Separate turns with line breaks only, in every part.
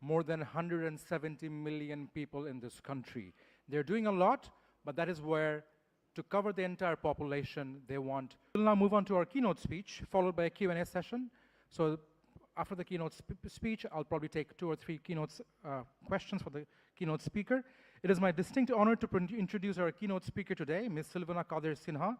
more than 170 million people in this country. They're doing a lot, but that is where, to cover the entire population, they want. We'll now move on to our keynote speech, followed by a Q&A session. So after the keynote speech, I'll probably take 2 or 3 questions for the keynote speaker. It is my distinct honor to introduce our keynote speaker today, Ms. 𝗙𝗶𝗶.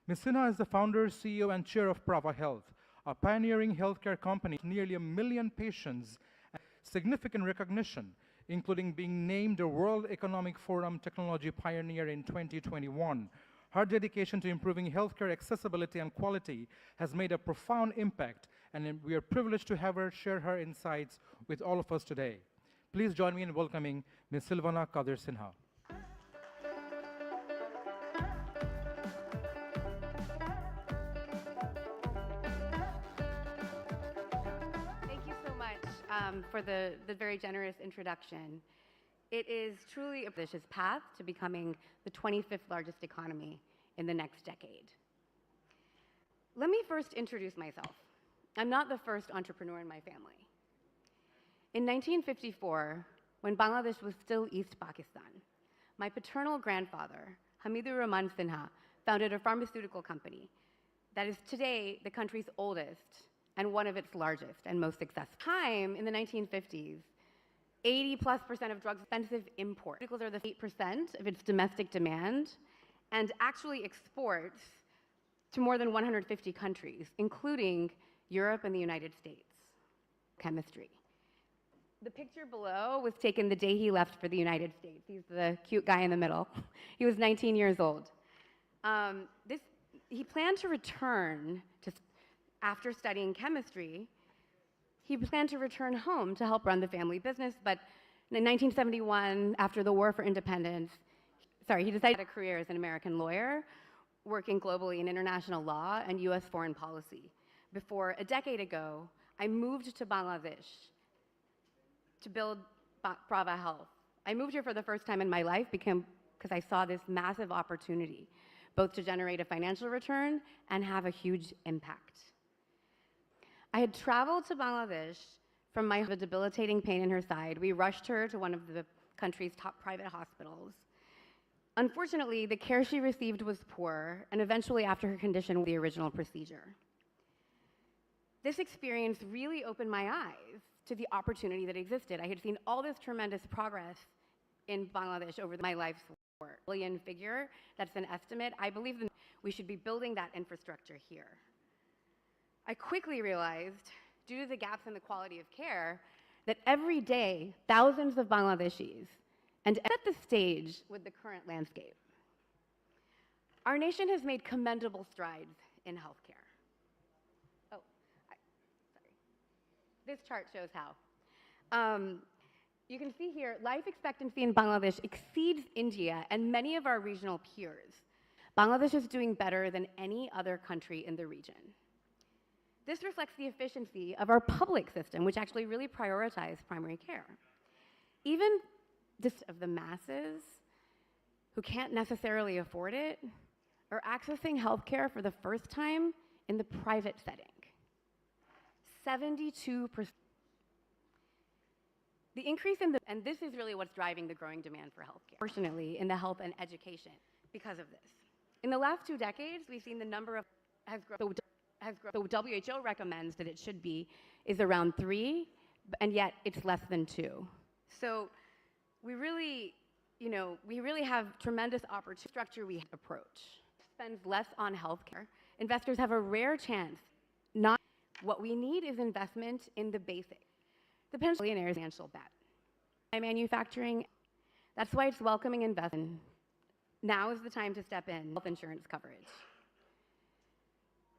Ms. Sinha is the founder, CEO, and chair of 𝗙𝗶𝗆, a pioneering healthcare company with nearly 1 million patients and significant recognition, including being named a World Economic Forum Technology Pioneer in 2021. Her dedication to improving healthcare accessibility and quality has made a profound impact, and we are privileged to have her share her insights with all of us today. Please join me in welcoming Ms. 𝗙𝗶𝗶.
For the very generous introduction. It is truly a ambitious path to becoming the 25th largest economy in the next decade. Let me first introduce myself. I'm not the first entrepreneur in my family. In 1954, when Bangladesh was still East Pakistan, my paternal grandfather, 𝗙𝗵𝗵𝗁, founded a pharmaceutical company that is today the country's oldest and one of its largest and most successful. In the 1950s, 80+% of drugs expensive import. Pharmaceuticals are the 8% of its domestic demand and actually exports to more than 150 countries, including Europe and the United States. Chemistry. The picture below was taken the day he left for the United States. He's the cute guy in the middle. He was 19 years old. He planned to return to after studying chemistry, he planned to return home to help run the family business, but in 1971, after the War for Independence, he decided a career as an American lawyer, working globally in international law and US foreign policy. Before a decade ago, I moved to Bangladesh to build 𝗙𝗏𝗆. I moved here for the first time in my life because I saw this massive opportunity, both to generate a financial return and have a huge impact. I had traveled to Bangladesh from my debilitating pain in her side. We rushed her to one of the country's top private hospitals. Unfortunately, the care she received was poor, and eventually, after her condition, the original procedure. This experience really opened my eyes to the opportunity that existed. I had seen all this tremendous progress in Bangladesh over my life's work. Billion figure, that's an estimate. I believe that we should be building that infrastructure here. I quickly realized, due to the gaps in the quality of care, that every day, thousands of Bangladeshis, and set the stage with the current landscape. Our nation has made commendable strides in healthcare. Sorry. This chart shows how. You can see here, life expectancy in Bangladesh exceeds India and many of our regional peers. Bangladesh is doing better than any other country in the region. This reflects the efficiency of our public system, which actually really prioritizes primary care. Even of the masses who can't necessarily afford it are accessing healthcare for the first time in the private setting. 72%. The increase and this is really what's driving the growing demand for healthcare, fortunately, in the health and education because of this. In the last 2 decades, we've seen the number of has grown. The WHO recommends that it should be is around 3, and yet it's less than 2. So we really have tremendous opportunity. Structure we approach spends less on healthcare. Investors have a rare chance. Not what we need is investment in the basic. The billionaire's financial bet. Manufacturing. That's why it's welcoming investment. Now is the time to step in. Health insurance coverage.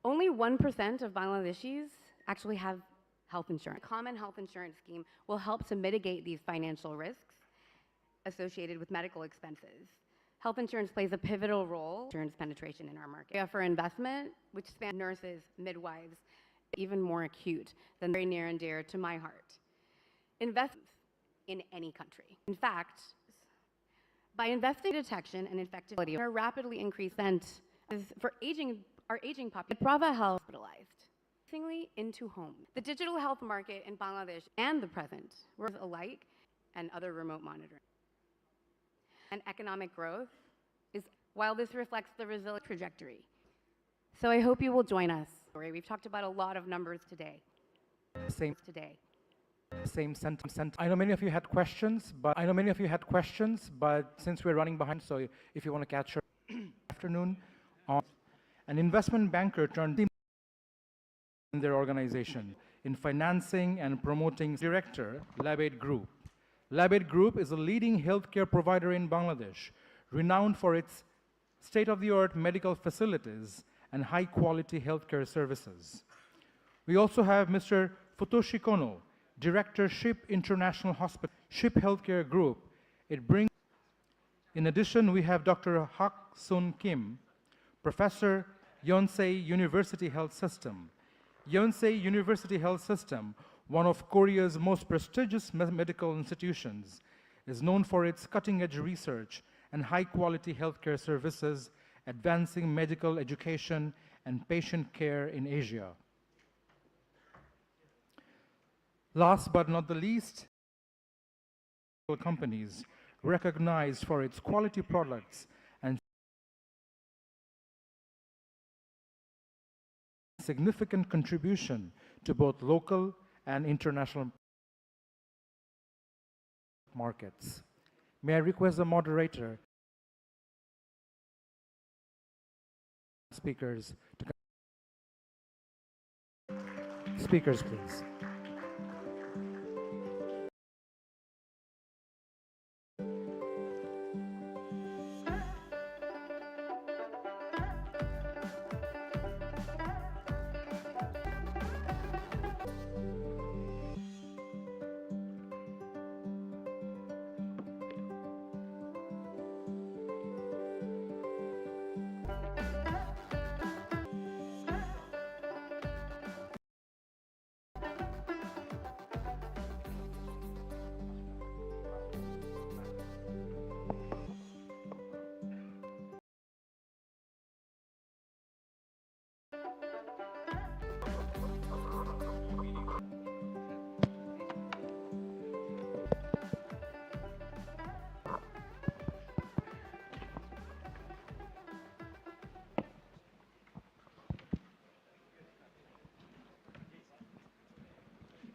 Only 1% of Bangladeshis actually have health insurance. A common health insurance scheme will help to mitigate these financial risks associated with medical expenses. Health insurance plays a pivotal role in insurance penetration in our market. For investment, which spans nurses, midwives, even more acute than very near and dear to my heart. Investments in any country. In fact, by investing in detection and effectivity, rapidly increased for our aging population. 𝗙𝗏𝗆 hospitalized. increasingly into homes. The digital health market in Bangladesh and the present were alike and other remote monitoring. And economic growth is, while this reflects the resilient trajectory. So I hope you will join us. We've talked about a lot of numbers today.
Same sentence. I know many of you had questions, but since we're running behind, so if you want to catch your afternoon, an investment banker turned in their organization in financing and promoting director, 𝗙𝗏𝗶 Group. 𝗙𝗏𝗶 Group is a leading healthcare provider in Bangladesh, renowned for its state-of-the-art medical facilities and high-quality healthcare services. We also have Mr. 𝗙𝗏𝗆 Kono, Director, cie International Hospital, cie Healthcare Group. In addition, we have Dr. 𝗙𝗀𝗵𝘁, Professor, Yonsei University Health System. Yonsei University Health System, one of Korea's most prestigious medical institutions, is known for its cutting-edge research and high-quality healthcare services, advancing medical education and patient care in Asia. Last but not the least, companies recognized for its quality products and significant contribution to both local and international markets. May I request the moderator, speakers, please.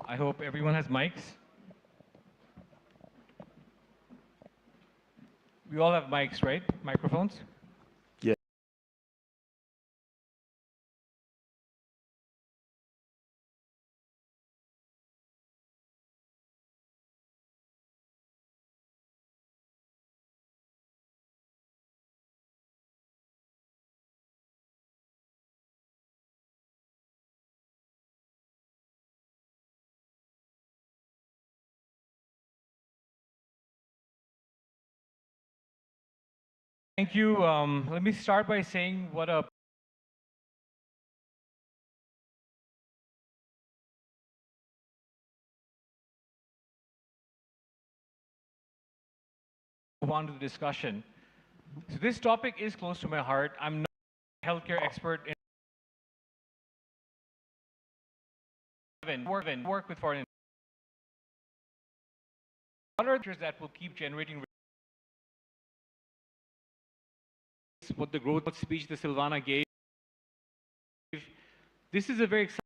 I hope everyone has mics. We all have mics, right? Microphones?
Yeah.
Thank you. Let me start by saying what a move on to the discussion. So this topic is close to my heart. I'm not a healthcare expert in work with foreign investors that will keep generating what the growth speech that Silvana gave. This is a very exciting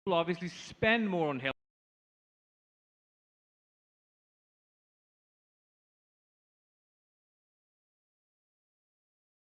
obviously spend more on health.